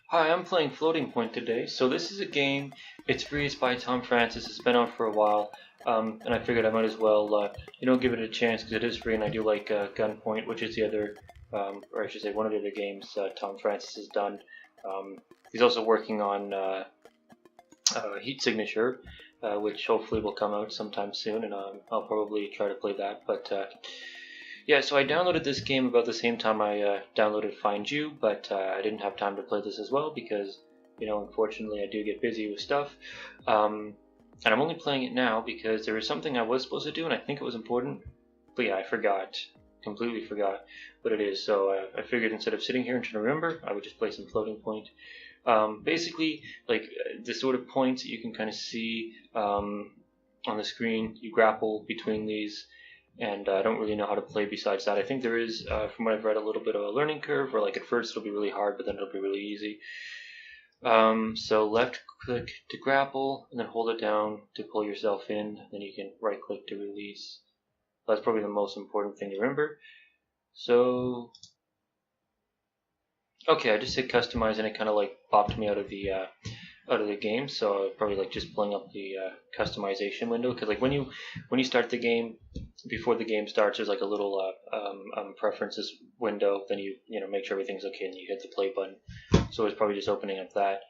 Hi, I'm playing Floating Point today. So this is a game. It's free. It's by Tom Francis. It's been out for a while, and I figured I might as well, give it a chance because it is free, and I do like Gunpoint, which is the other, or I should say, one of the other games Tom Francis has done. He's also working on Heat Signature, which hopefully will come out sometime soon, and I'll probably try to play that. But yeah, so I downloaded this game about the same time I downloaded Find You, but I didn't have time to play this as well because, unfortunately I do get busy with stuff. And I'm only playing it now because there was something I was supposed to do and I think it was important. But yeah, I forgot. Completely forgot what it is. So I figured instead of sitting here and trying to remember, I would just play some Floating Point. Basically, like the sort of points that you can kind of see on the screen, you grapple between these. And I don't really know how to play besides that. I think there is, from what I've read, a little bit of a learning curve where like at first it'll be really hard, but then it'll be really easy. So left click to grapple, and then hold it down to pull yourself in, then you can right click to release. That's probably the most important thing to remember. So, okay, I just hit customize and it kind of like popped me out of the game, so probably like just pulling up the customization window, because like when you start the game, before the game starts, there's like a little preferences window. Then you make sure everything's okay, and you hit the play button. So it's probably just opening up that.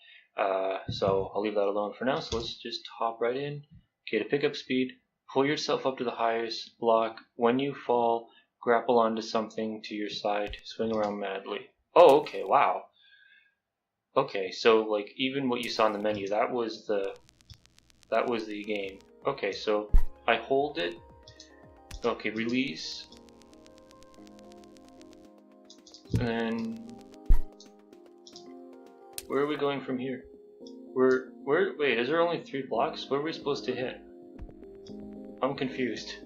So I'll leave that alone for now. So let's just hop right in. Okay, to pick up speed, pull yourself up to the highest block. When you fall, grapple onto something to your side, swing around madly. Oh, okay, wow. Okay, so like even what you saw in the menu, that was the game. Okay, so I hold it. Okay, release. And then where are we going from here? Wait, is there only 3 blocks? Where are we supposed to hit? I'm confused.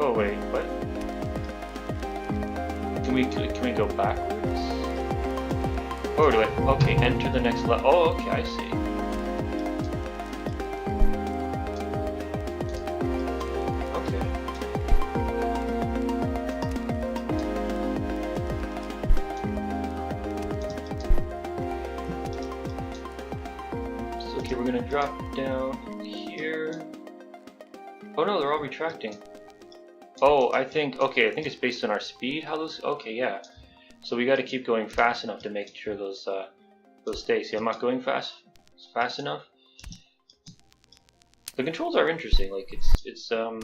Oh wait, what? Can we go backwards? Or do I? Okay, enter the next level. Oh, okay, I see. Okay. So, okay, we're gonna drop down here. Oh no, they're all retracting. Oh, I think it's based on our speed. How those? Okay, yeah. So we got to keep going fast enough to make sure those stay. See, I'm not going fast enough. The controls are interesting. Like it's kind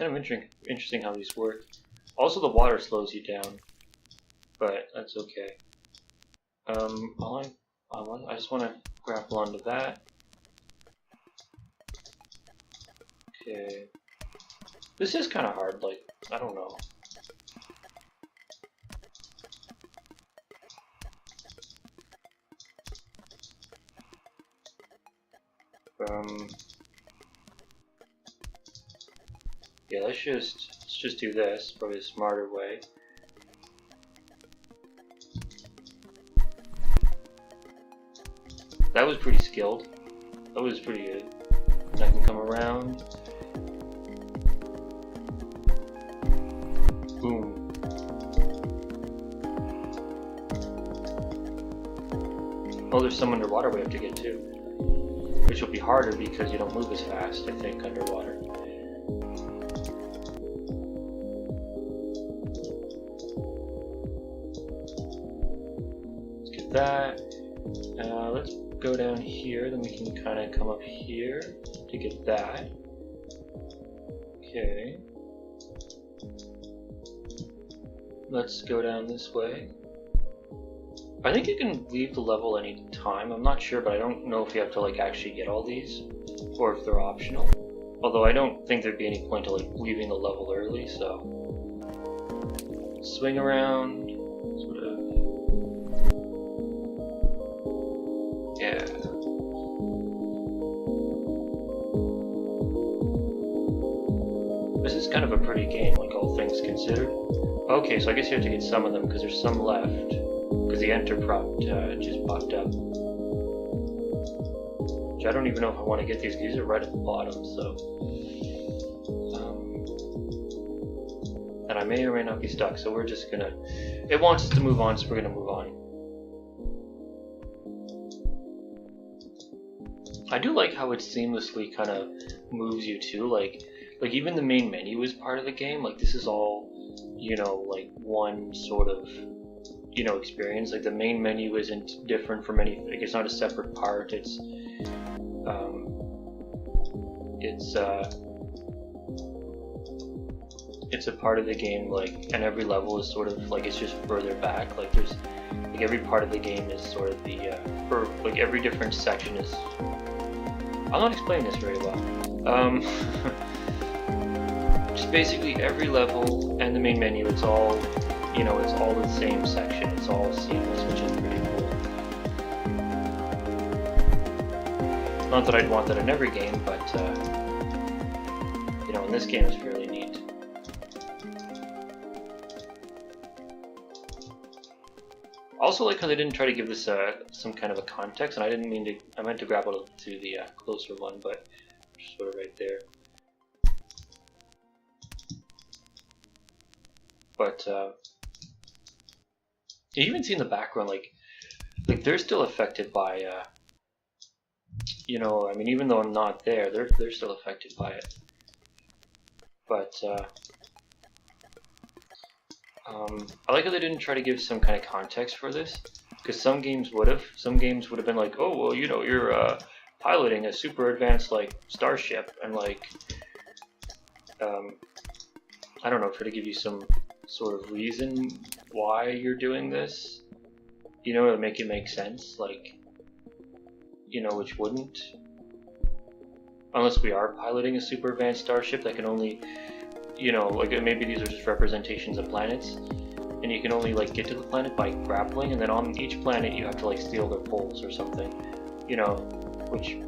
of interesting how these work. Also, the water slows you down, but that's okay. I just want to grapple onto that. Okay. This is kind of hard, like, I don't know. Yeah, let's just do this, probably a smarter way. That was pretty skilled. That was pretty good. I can come around. Boom. Oh, there's some underwater we have to get to, which will be harder because you don't move as fast, I think, underwater. Let's get that. Let's go down here, then we can kind of come up here to get that. Okay. Let's go down this way. I think you can leave the level any time. I'm not sure, but I don't know if you have to like actually get all these or if they're optional. Although I don't think there'd be any point to like leaving the level early, so swing around, sort of. Yeah. This is kind of a pretty game, like all things considered. Okay, so I guess you have to get some of them because there's some left. Because the enter prompt just popped up. which I don't even know if I want to get these because these are right at the bottom, so. And I may or may not be stuck, so we're just gonna, it wants us to move on, so we're gonna move on. I do like how it seamlessly kind of moves you too, like even the main menu is part of the game, like this is all, you know, like one sort of, you know, experience. Like the main menu isn't different from anything, like it's not a separate part, it's a part of the game, like, and every level is sort of like, it's just further back, like there's, like every part of the game is sort of the, or like every different section is, I'm not explaining this very well, just basically every level and the main menu, it's all, you know, it's all the same section, it's all seamless, which is pretty cool. Not that I'd want that in every game, but, you know, in this game it's fairly neat. Also like how they didn't try to give this some kind of a context, and I didn't mean to, I meant to grab it to the closer one, but just sort of right there. But you even see in the background, like they're still affected by, you know, I mean, even though I'm not there, they're still affected by it. But I like how they didn't try to give some kind of context for this, because some games would have. Some games would have been like, oh, well, you know, you're piloting a super advanced, like, starship, and, like, I don't know, try to give you some sort of reason why you're doing this, you know, to make it make sense, like, you know, which wouldn't. Unless we are piloting a super advanced starship that can only, you know, like maybe these are just representations of planets, and you can only like get to the planet by grappling, and then on each planet you have to like steal their poles or something, you know, which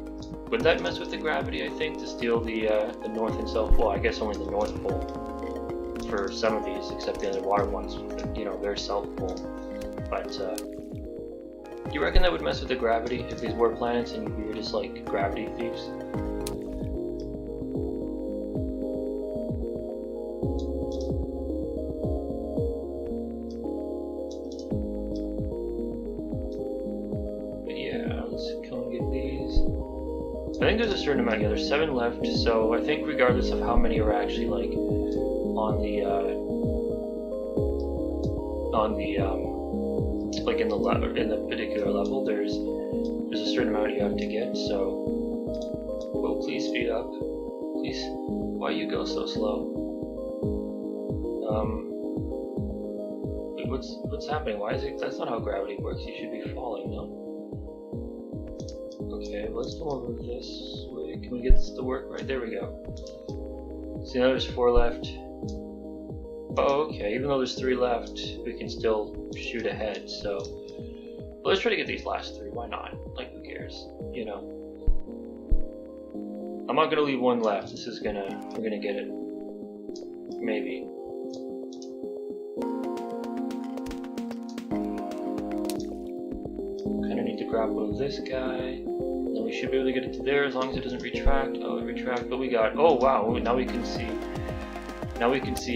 would that mess with the gravity? I think to steal the north and south. Well, I guess only the north pole for some of these, except the underwater ones, you know, their south pole. But do you reckon that would mess with the gravity if these were planets and we were just like gravity thieves? I think there's a certain amount, yeah, there's 7 left, so I think regardless of how many are actually like on the like in the particular level, there's a certain amount you have to get, so well, please speed up, please. Why you go so slow? What's happening? Why is it? That's not how gravity works. You should be falling, no? Okay, let's go over this way. Can we get this to work? Right, there we go. See, now there's 4 left. Oh, okay, even though there's 3 left, we can still shoot ahead, so let's try to get these last 3, why not? Like, who cares, you know? I'm not gonna leave 1 left, this is we're gonna get it. Maybe. Kinda need to grab one of this guy. Then we should be able to get it to there as long as it doesn't retract. Oh, it retracts, but we got, oh wow, now we can see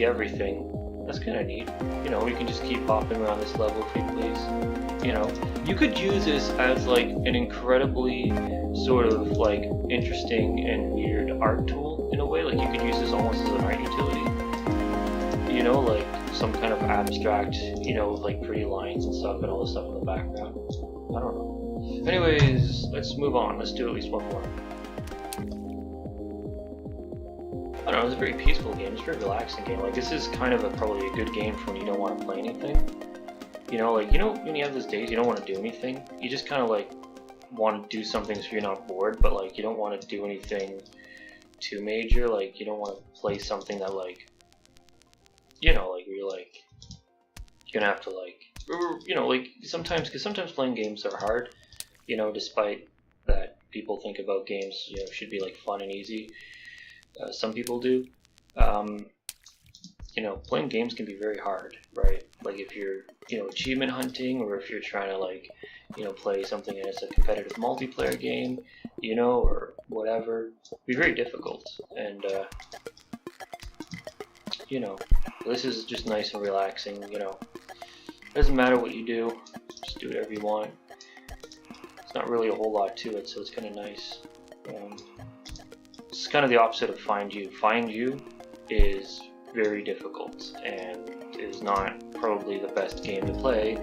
everything. That's kind of neat. You know, we can just keep hopping around this level if we please. You know, you could use this as like an incredibly sort of like interesting and weird art tool in a way. Like you could use this almost as an art utility. You know, like some kind of abstract, you know, with like pretty lines and stuff and all this stuff in the background. I don't know. Anyways, let's move on. Let's do at least 1 more. I don't know, it's a very peaceful game. It's a very relaxing game. Like, this is kind of probably a good game for when you don't want to play anything. You know, like, you know, when you have those days you don't want to do anything, you just kind of, like, want to do something so you're not bored, but, like, you don't want to do anything too major. Like, you don't want to play something that, like, you know, like, you're, like, you're gonna have to, like, you know, like, sometimes, because sometimes playing games are hard, you know, despite that people think about games, you know, should be, like, fun and easy. Some people do. playing games can be very hard, right? Like if you're, achievement hunting, or if you're trying to like, play something as a competitive multiplayer game, or whatever, it'd be very difficult. And this is just nice and relaxing. Doesn't matter what you do, just do whatever you want. It's not really a whole lot to it, so it's kind of nice. It's kind of the opposite of Find You. Find You is very difficult and is not probably the best game to play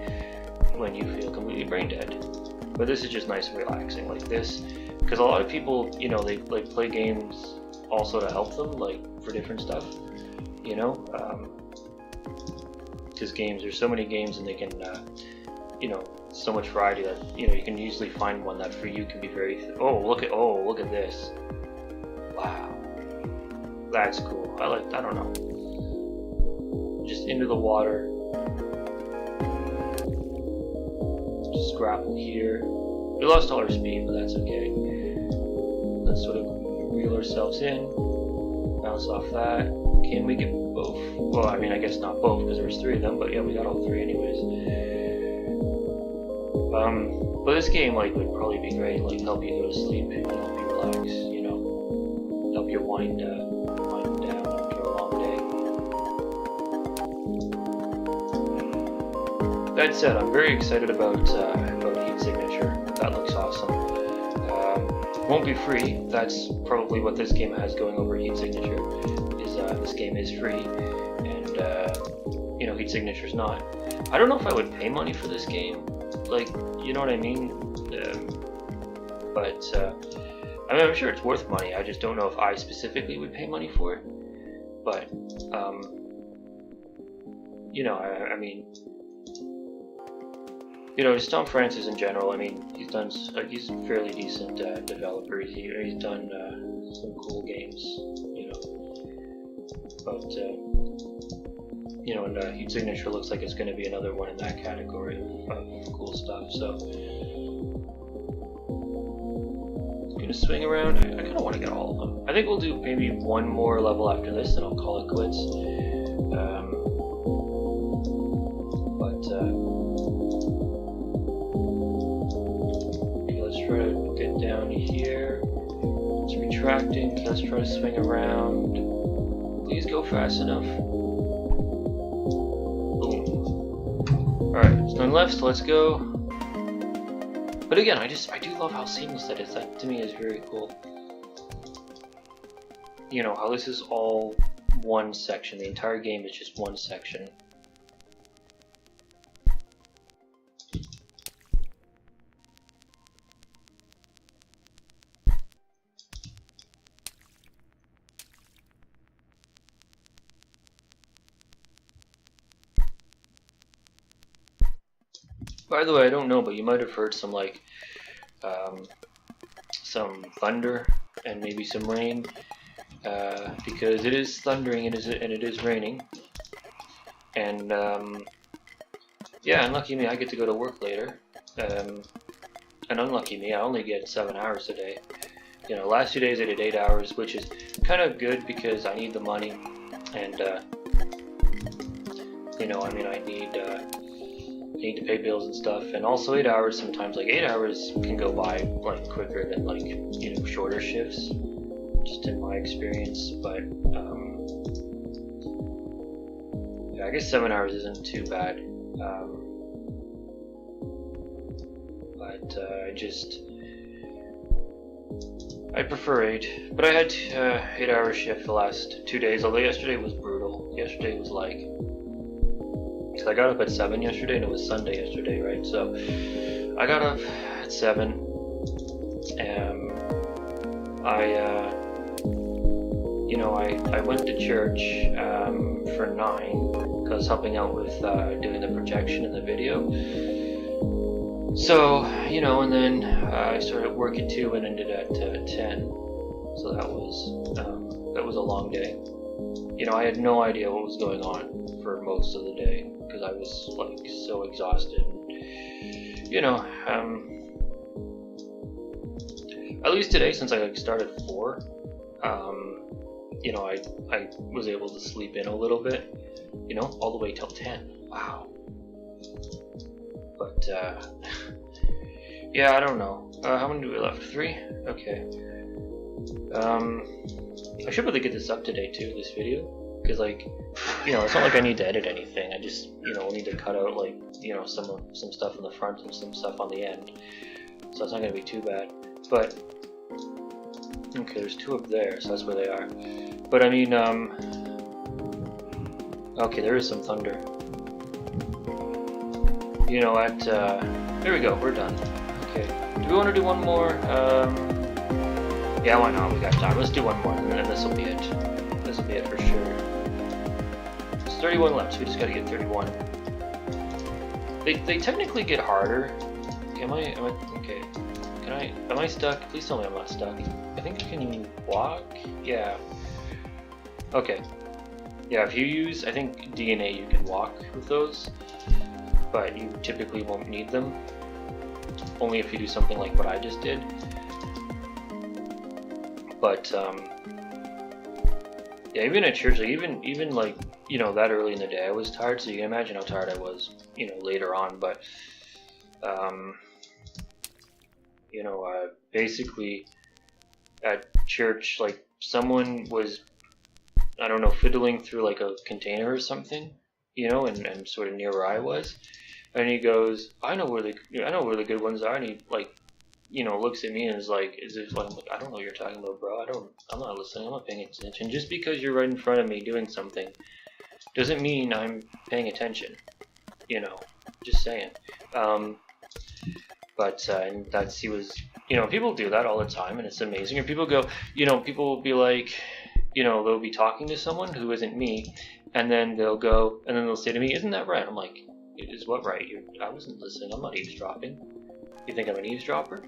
when you feel completely brain dead. But this is just nice and relaxing like this, because a lot of people, they like play games also to help them, like for different stuff, because there's so many games, and they can, so much variety that, you can usually find one that for you can be very, look at this. Wow. That's cool. I don't know. Just into the water. Just grapple here. We lost all our speed, but that's okay. Let's sort of reel ourselves in. Bounce off that. Can we get both? Well, I mean, I guess not both, because there was 3 of them, but yeah, we got all 3 anyways. But this game, like, would probably be great, like, help you go to sleep, help you relax, help you wind down after a long day. That said, I'm very excited about Heat Signature. That looks awesome. Won't be free. That's probably what this game has going over Heat Signature. Is this game is free, and Heat Signature's not. I don't know if I would pay money for this game. Like, you know what I mean? But I mean, I'm sure it's worth money. I just don't know if I specifically would pay money for it. But I mean, just Tom Francis in general. I mean, he's a fairly decent developer. He's done some cool games, But and Heat Signature looks like it's going to be another one in that category of cool stuff. So, I'm gonna swing around. I kind of want to get all of them. I think we'll do maybe one more level after this, and I'll call it quits. Okay, let's try to get down here. It's retracting. Let's try to swing around. Please go fast enough. Alright, there's none left, so let's go. But again, I do love how seamless that is. That to me is very cool. How this is all one section. The entire game is just one section. By the way, I don't know, but you might have heard some some thunder and maybe some rain, because it is thundering and it is raining. And yeah, unlucky me, I get to go to work later. And unlucky me, I only get 7 hours a day. Last 2 days I did 8 hours, which is kind of good because I need the money, and I mean, I need to pay bills and stuff, and also 8 hours, sometimes like 8 hours can go by like quicker than like shorter shifts, just in my experience. But yeah, I guess 7 hours isn't too bad. But I prefer 8, but I had 8-hour shift the last 2 days, although yesterday was brutal. Yesterday was like, because I got up at 7 yesterday, and it was Sunday yesterday, right? So I got up at 7, and I went to church for 9, because I was helping out with doing the projection in the video. So, and then I started work at 2 and ended at 10. So that was a long day. I had no idea what was going on for most of the day, because I was like so exhausted. At least today, since I started at 4, you know, I was able to sleep in a little bit, you know, all the way till 10. Wow. But yeah, I don't know. How many do we left? 3? Okay. I should really get this up today too, this video, because like, you know, it's not like I need to edit anything. I just, you know, need to cut out like, you know, some stuff in the front and some stuff on the end, so it's not gonna be too bad. But okay, there's 2 up there, so that's where they are. But I mean, okay, there is some thunder. You know, there we go, we're done. Okay, do we want to do one more? Yeah, why not? We got time. Let's do one more, and then this will be it. This will be it for sure. It's 31 left, so we just gotta get 31. They technically get harder. Okay, am I okay? Am I stuck? Please tell me I'm not stuck. I think I can walk? Yeah. Okay. Yeah, if you use, I think DNA, you can walk with those, but you typically won't need them. Only if you do something like what I just did. But yeah, even at church, like even like, you know, that early in the day, I was tired. So you can imagine how tired I was, you know, later on. But you know, basically at church, like someone was, I don't know, fiddling through like a container or something, you know, and sort of near where I was, and he goes, I know where the good ones are, and he like, you know, looks at me and is like, I'm like, I don't know what you're talking about, bro. I'm not listening. I'm not paying attention. Just because you're right in front of me doing something doesn't mean I'm paying attention. You know, just saying. But and he was, you know, people do that all the time, and it's amazing. Or people go, you know, people will be like, you know, they'll be talking to someone who isn't me, and then they'll say to me, "Isn't that right?" I'm like, "Is what right? I wasn't listening. I'm not eavesdropping. You think I'm an eavesdropper?"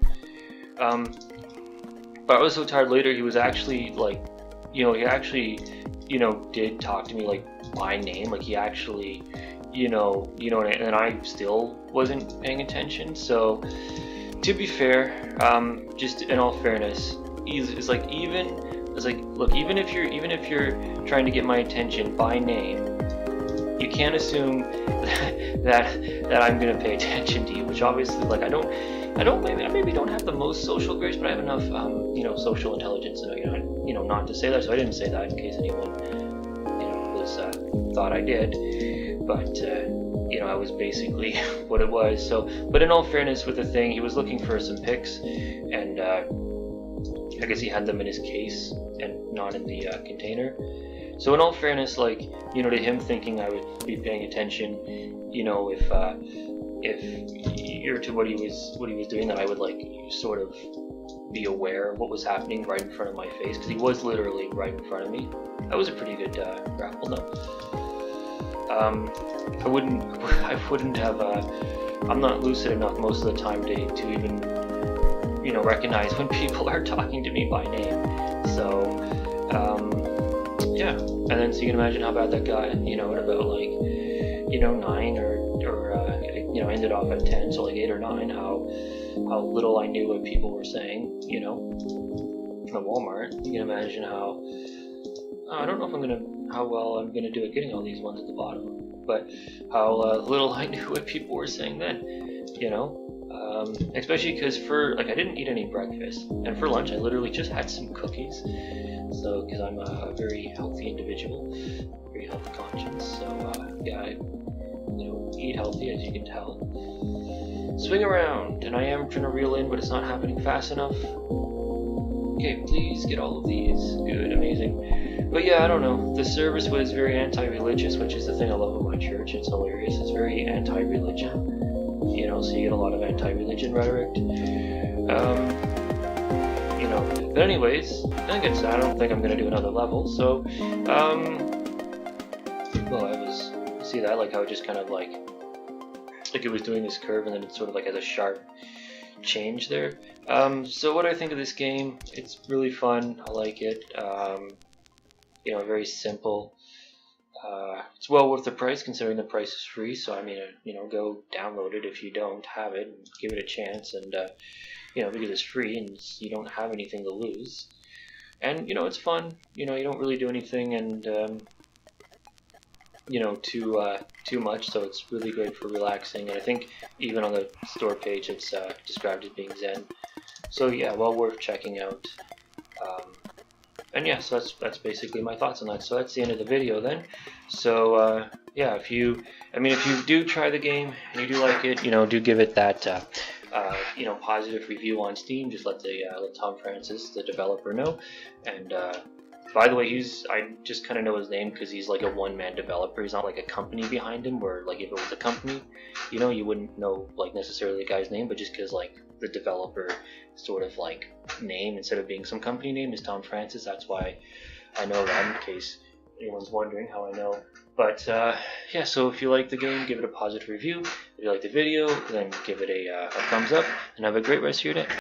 But I was so tired later, he was actually like, you know, he actually, you know, did talk to me like by name, like he actually, you know, and I still wasn't paying attention. So to be fair, just in all fairness, it's like, look, even if you're trying to get my attention by name, you can't assume that I'm gonna pay attention to you, which obviously, like, I maybe don't have the most social grace, but I have enough, you know, social intelligence, and you know, not to say that. So I didn't say that in case anyone, you know, was thought I did. But you know, I was basically what it was. So, but in all fairness, with the thing, he was looking for some pics, and I guess he had them in his case and not in the container. So in all fairness, like, you know, to him thinking I would be paying attention, you know, if you're to what he was doing, that I would like sort of be aware of what was happening right in front of my face, because he was literally right in front of me. That was a pretty good grapple though. I wouldn't have. I'm not lucid enough most of the time to even, you know, recognize when people are talking to me by name. So yeah, and then so you can imagine how bad that got, you know, at about like, you know, 9 or you know, ended off at 10, so like 8 or 9, how little I knew what people were saying, you know, at Walmart. You can imagine how, I don't know if how well I'm gonna do at getting all these ones at the bottom, but how little I knew what people were saying then, you know. Especially because I didn't eat any breakfast, and for lunch I literally just had some cookies. So, because I'm a very healthy individual, very health conscious, so yeah, I, you know, eat healthy, as you can tell. Swing around, and I am trying to reel in, but it's not happening fast enough. Okay, please get all of these. Good, amazing. But yeah, I don't know. The service was very anti-religious, which is the thing I love about my church. It's hilarious. It's very anti-religion. You know, so you get a lot of anti-religion rhetoric. You know, but anyways, I don't think I'm gonna do another level. So, well, see that, like how it just kind of like it was doing this curve, and then it sort of like has a sharp change there. So what do I think of this game? It's really fun. I like it. You know, very simple. It's well worth the price, considering the price is free. So I mean, you know, go download it if you don't have it, and give it a chance. And you know, because it's free and you don't have anything to lose. and you know, it's fun. You know, you don't really do anything, and you know, too much, so it's really great for relaxing. And I think even on the store page, it's described as being zen. So yeah, well worth checking out. And yeah, so that's basically my thoughts on that. So that's the end of the video then. So yeah, if you do try the game and you do like it, you know, do give it that you know, positive review on Steam. Just let Tom Francis, the developer, know. And by the way, I just kind of know his name because he's like a one-man developer. He's not like a company behind him, where like if it was a company, you know, you wouldn't know like necessarily the guy's name, but just because like the developer sort of like name instead of being some company name is Tom Francis. That's why I know that, in case anyone's wondering how I know. But yeah, so if you like the game, give it a positive review. If you like the video, then give it a thumbs up, and have a great rest of your day.